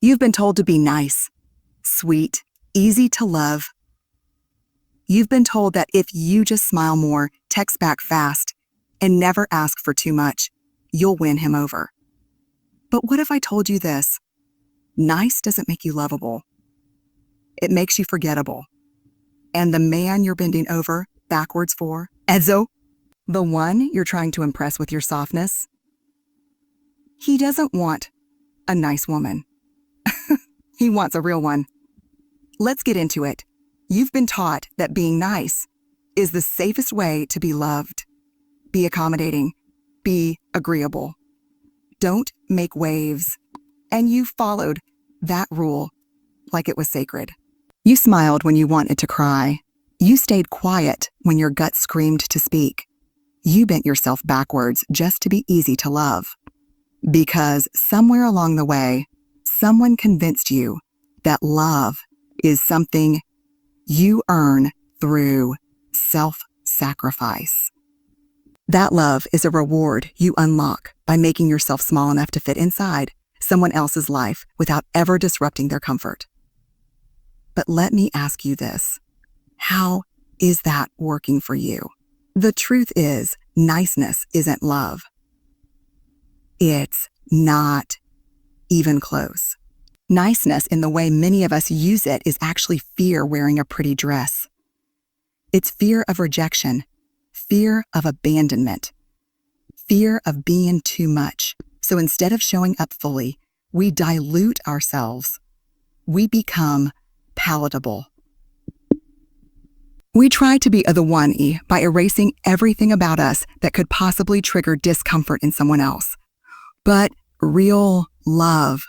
You've been told to be nice, sweet, easy to love. You've been told that if you just smile more, text back fast, and never ask for too much, you'll win him over. But what if I told you this? Nice doesn't make you lovable. It makes you forgettable. And the man you're bending over backwards for, Ezo, the one you're trying to impress with your softness, he doesn't want a nice woman. He wants a real one. Let's get into it. You've been taught that being nice is the safest way to be loved. Be accommodating. Be agreeable. Don't make waves. And you followed that rule like it was sacred. You smiled when you wanted to cry. You stayed quiet when your gut screamed to speak. You bent yourself backwards just to be easy to love. Because somewhere along the way, someone convinced you that love is something you earn through self-sacrifice. That love is a reward you unlock by making yourself small enough to fit inside someone else's life without ever disrupting their comfort. But let me ask you this. How is that working for you? The truth is, niceness isn't love. It's not even close. Niceness, in the way many of us use it, is actually fear wearing a pretty dress. It's fear of rejection, fear of abandonment, fear of being too much. So instead of showing up fully, we dilute ourselves. We become palatable. We try to be a the one-y by erasing everything about us that could possibly trigger discomfort in someone else. But real love,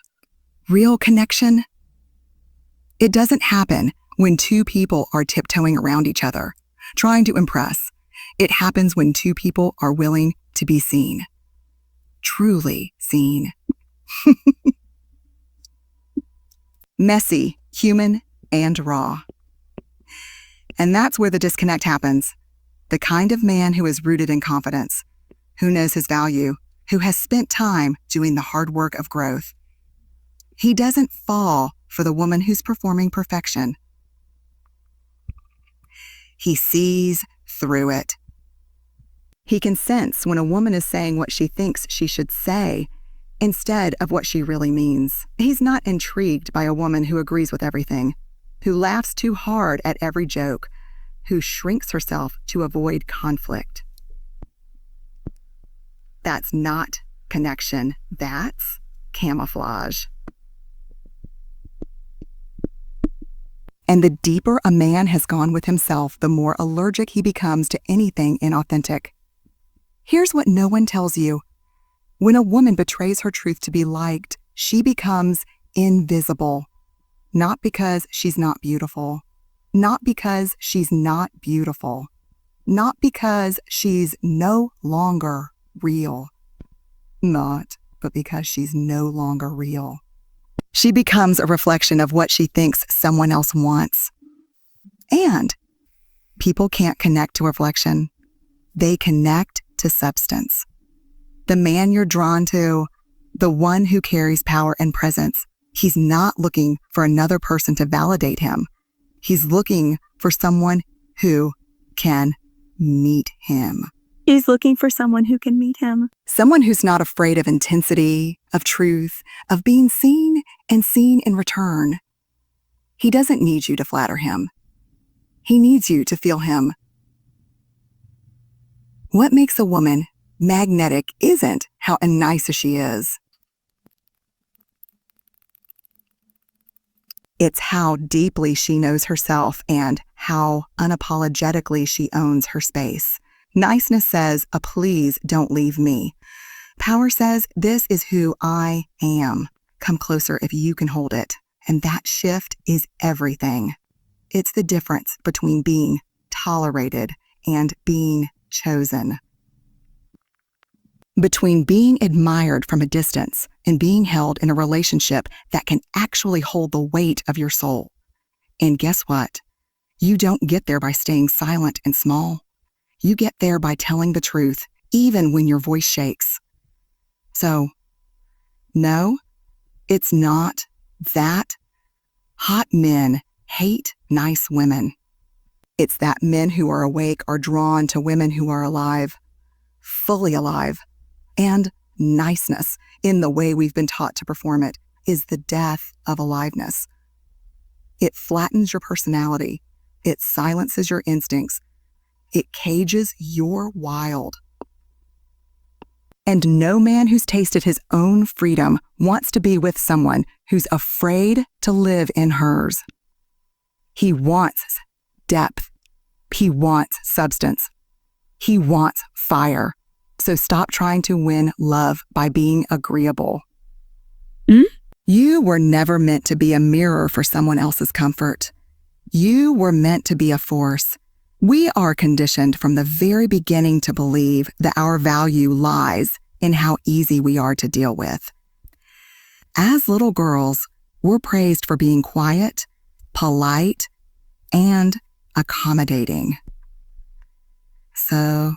real connection, it doesn't happen when two people are tiptoeing around each other, trying to impress. It happens when two people are willing to be seen. Truly seen. Messy, human, and raw. And that's where the disconnect happens. The kind of man who is rooted in confidence, who knows his value, who has spent time doing the hard work of growth. He doesn't fall for the woman who's performing perfection. He sees through it. He can sense when a woman is saying what she thinks she should say instead of what she really means. He's not intrigued by a woman who agrees with everything, who laughs too hard at every joke, who shrinks herself to avoid conflict. That's not connection. That's camouflage. And the deeper a man has gone with himself, the more allergic he becomes to anything inauthentic. Here's what no one tells you. When a woman betrays her truth to be liked, she becomes invisible. Not because she's not beautiful. Not because she's not beautiful. Not because she's no longer real. But because she's no longer real. She becomes a reflection of what she thinks someone else wants. And people can't connect to reflection. They connect to substance. The man you're drawn to, the one who carries power and presence, he's not looking for another person to validate him. He's looking for someone who can meet him. He's looking for someone who can meet him. Someone who's not afraid of intensity, of truth, of being seen and seen in return. He doesn't need you to flatter him. He needs you to feel him. What makes a woman magnetic isn't how nice she is. It's how deeply she knows herself and how unapologetically she owns her space. Niceness says, please don't leave me. Power says, this is who I am. Come closer if you can hold it. And that shift is everything. It's the difference between being tolerated and being chosen. Between being admired from a distance and being held in a relationship that can actually hold the weight of your soul. And guess what? You don't get there by staying silent and small. You get there by telling the truth, even when your voice shakes. So, no, it's not that hot men hate nice women. It's that men who are awake are drawn to women who are alive, fully alive, and niceness in the way we've been taught to perform it is the death of aliveness. It flattens your personality. It silences your instincts. It cages your wild. And no man who's tasted his own freedom wants to be with someone who's afraid to live in hers. He wants depth. He wants substance. He wants fire. So stop trying to win love by being agreeable. You were never meant to be a mirror for someone else's comfort. You were meant to be a force. We are conditioned from the very beginning to believe that our value lies in how easy we are to deal with. As little girls, we're praised for being quiet, polite, and accommodating. So,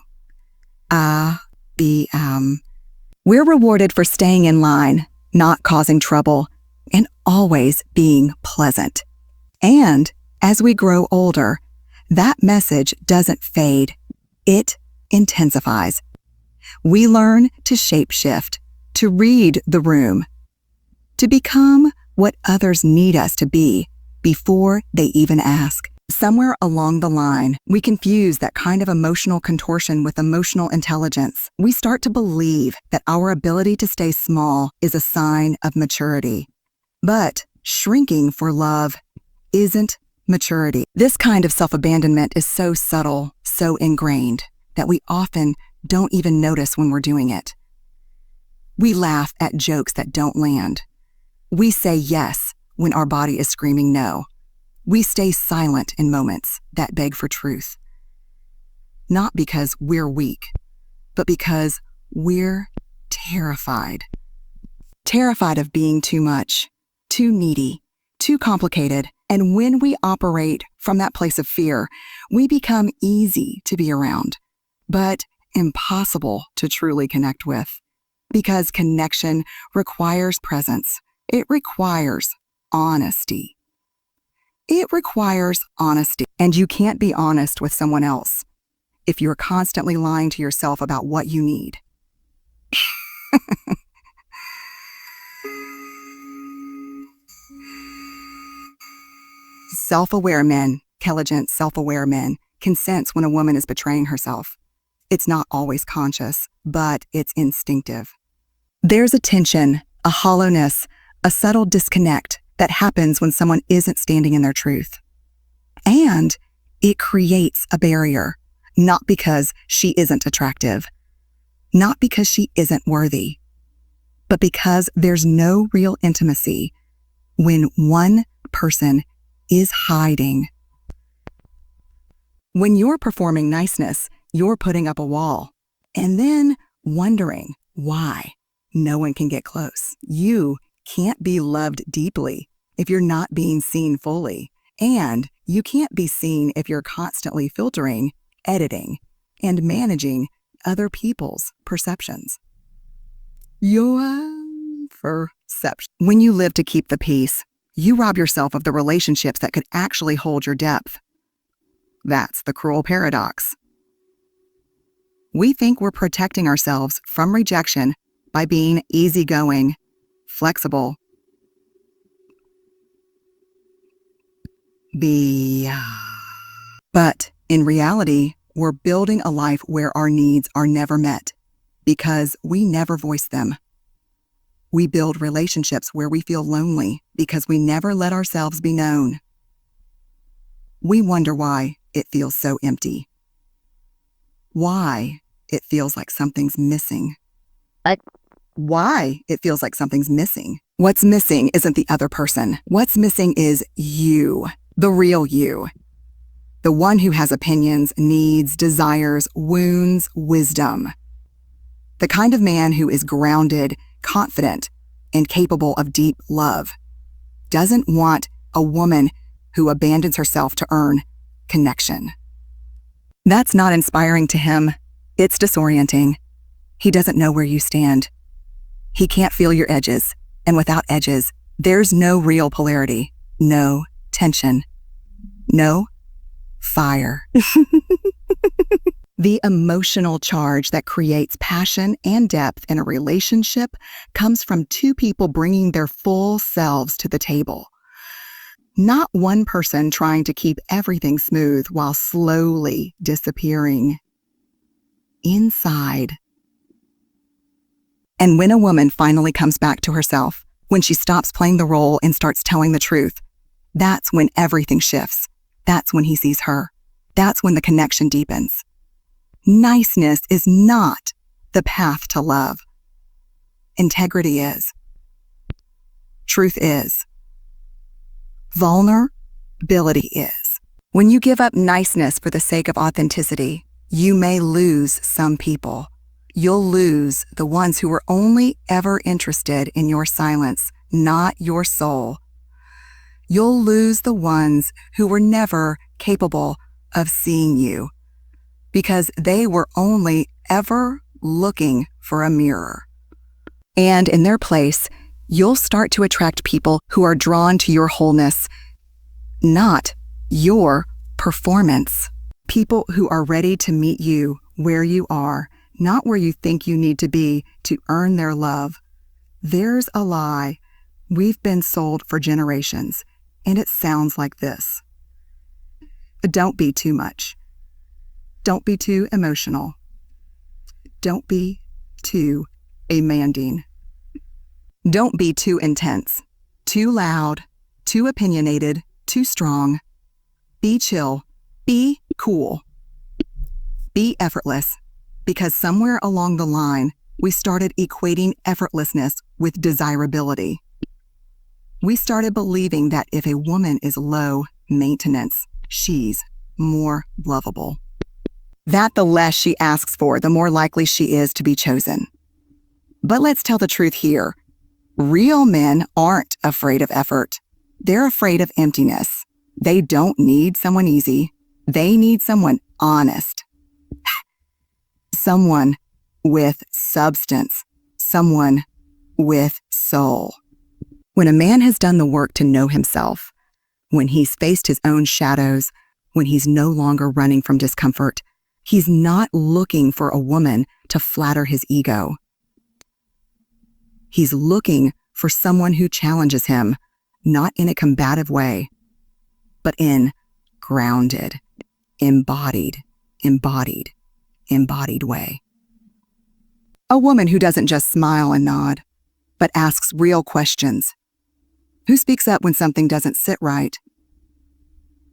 we're rewarded for staying in line, not causing trouble, and always being pleasant. And as we grow older, that message doesn't fade. It intensifies. We learn to shapeshift, to read the room, to become what others need us to be before they even ask. Somewhere along the line, we confuse that kind of emotional contortion with emotional intelligence. We start to believe that our ability to stay small is a sign of maturity. But shrinking for love isn't maturity. This kind of self-abandonment is so subtle, so ingrained, that we often don't even notice when we're doing it. We laugh at jokes that don't land. We say yes when our body is screaming no. We stay silent in moments that beg for truth. Not because we're weak, but because we're terrified. Terrified of being too much, too needy, too complicated. And when we operate from that place of fear, we become easy to be around, but impossible to truly connect with. Because connection requires presence. It requires honesty. It requires honesty, and you can't be honest with someone else if you're constantly lying to yourself about what you need. Self-aware men, intelligent, self-aware men, can sense when a woman is betraying herself. It's not always conscious, but it's instinctive. There's a tension, a hollowness, a subtle disconnect that happens when someone isn't standing in their truth. And it creates a barrier, not because she isn't attractive, not because she isn't worthy, but because there's no real intimacy when one person is hiding. When you're performing niceness, you're putting up a wall and then wondering why no one can get close. You can't be loved deeply if you're not being seen fully, and you can't be seen if you're constantly filtering, editing, and managing other people's perceptions. Your perception. When you live to keep the peace, you rob yourself of the relationships that could actually hold your depth. That's the cruel paradox. We think we're protecting ourselves from rejection by being easygoing, flexible, but in reality, we're building a life where our needs are never met because we never voice them. We build relationships where we feel lonely because we never let ourselves be known. We wonder why it feels so empty. Why it feels like something's missing. Why it feels like something's missing. What's missing isn't the other person. What's missing is you, the real you. The one who has opinions, needs, desires, wounds, wisdom. The kind of man who is grounded, confident, and capable of deep love. Doesn't want a woman who abandons herself to earn connection. That's not inspiring to him. It's disorienting. He doesn't know where you stand. He can't feel your edges, and without edges, There's no real polarity, no tension, no fire. The emotional charge that creates passion and depth in a relationship comes from two people bringing their full selves to the table. Not one person trying to keep everything smooth while slowly disappearing inside. And when a woman finally comes back to herself, when she stops playing the role and starts telling the truth, that's when everything shifts. That's when he sees her. That's when the connection deepens. Niceness is not the path to love. Integrity is. Truth is. Vulnerability is. When you give up niceness for the sake of authenticity, you may lose some people. You'll lose the ones who were only ever interested in your silence, not your soul. You'll lose the ones who were never capable of seeing you because they were only ever looking for a mirror. And in their place, you'll start to attract people who are drawn to your wholeness, not your performance. People who are ready to meet you where you are, not where you think you need to be to earn their love. There's a lie we've been sold for generations, and it sounds like this. Don't be too much. Don't be too emotional. Don't be too demanding. Don't be too intense, too loud, too opinionated, too strong. Be chill. Be cool. Be effortless, because somewhere along the line, we started equating effortlessness with desirability. We started believing that if a woman is low maintenance, she's more lovable. That the less she asks for, the more likely she is to be chosen. But let's tell the truth here. Real men aren't afraid of effort. They're afraid of emptiness. They don't need someone easy. They need someone honest. Someone with substance. Someone with soul. When a man has done the work to know himself, when he's faced his own shadows, when he's no longer running from discomfort, he's not looking for a woman to flatter his ego. He's looking for someone who challenges him, not in a combative way, but in grounded, embodied way. A woman who doesn't just smile and nod, but asks real questions. Who speaks up when something doesn't sit right?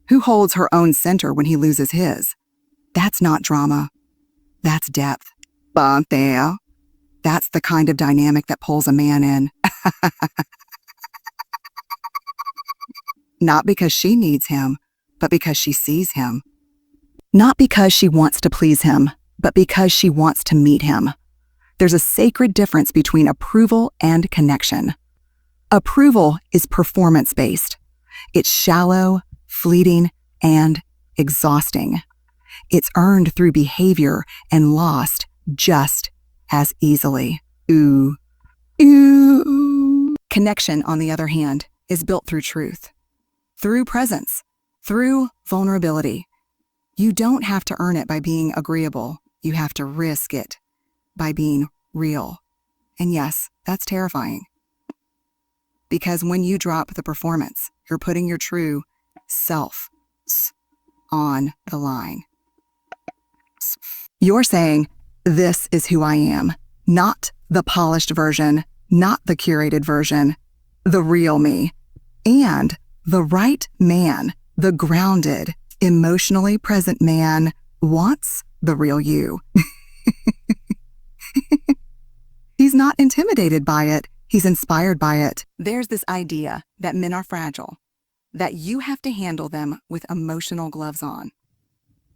Who holds her own center when he loses his? That's not drama. That's depth. That's the kind of dynamic that pulls a man in. Not because she needs him, but because she sees him. Not because she wants to please him, but because she wants to meet him. There's a sacred difference between approval and connection. Approval is performance-based. It's shallow, fleeting, and exhausting. It's earned through behavior and lost just as easily. Ooh. Connection, on the other hand, is built through truth, through presence, through vulnerability. You don't have to earn it by being agreeable. You have to risk it by being real. And yes, that's terrifying. Because when you drop the performance, you're putting your true self on the line. You're saying, this is who I am, not the polished version, not the curated version, the real me. And the right man, the grounded, emotionally present man, wants the real you. He's not intimidated by it. He's inspired by it. There's this idea that men are fragile, that you have to handle them with emotional gloves on.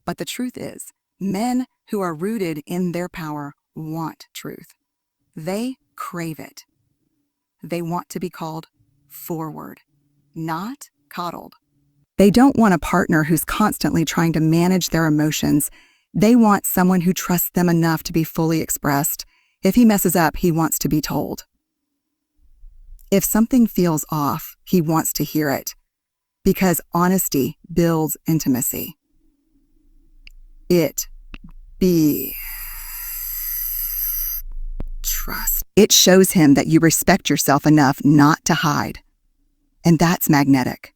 But the truth is, men who are rooted in their power want truth. They crave it. They want to be called forward, not coddled. They don't want a partner who's constantly trying to manage their emotions. They want someone who trusts them enough to be fully expressed. If he messes up, he wants to be told. If something feels off, he wants to hear it because honesty builds intimacy. It be trust. It shows him that you respect yourself enough not to hide. And that's magnetic.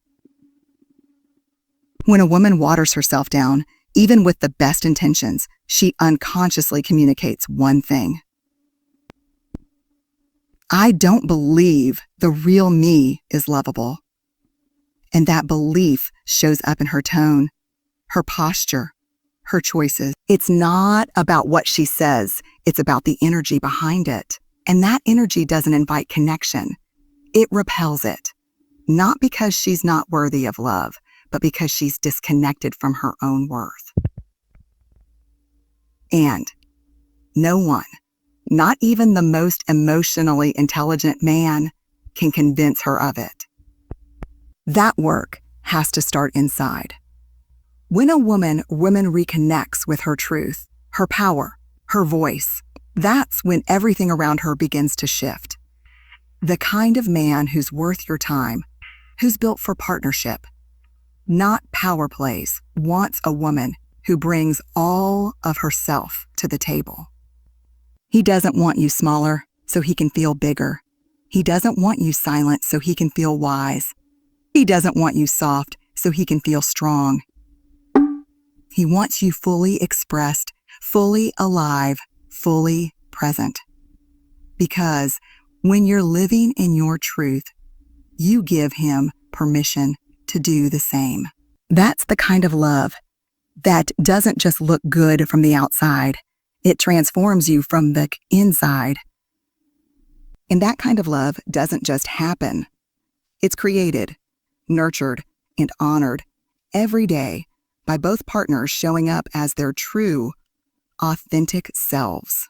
When a woman waters herself down, even with the best intentions, she unconsciously communicates one thing. I don't believe the real me is lovable. And that belief shows up in her tone, her posture, her choices. It's not about what she says, it's about the energy behind it. And that energy doesn't invite connection. It repels it. Not because she's not worthy of love, but because she's disconnected from her own worth. And no one, not even the most emotionally intelligent man, can convince her of it. That work has to start inside. When a woman reconnects with her truth, her power, her voice, that's when everything around her begins to shift. The kind of man who's worth your time, who's built for partnership, not power plays, wants a woman who brings all of herself to the table. He doesn't want you smaller so he can feel bigger. He doesn't want you silent so he can feel wise. He doesn't want you soft so he can feel strong. He wants you fully expressed, fully alive, fully present. Because when you're living in your truth, you give him permission to do the same. That's the kind of love that doesn't just look good from the outside. It transforms you from the inside. And that kind of love doesn't just happen. It's created, nurtured, and honored every day by both partners showing up as their true, authentic selves.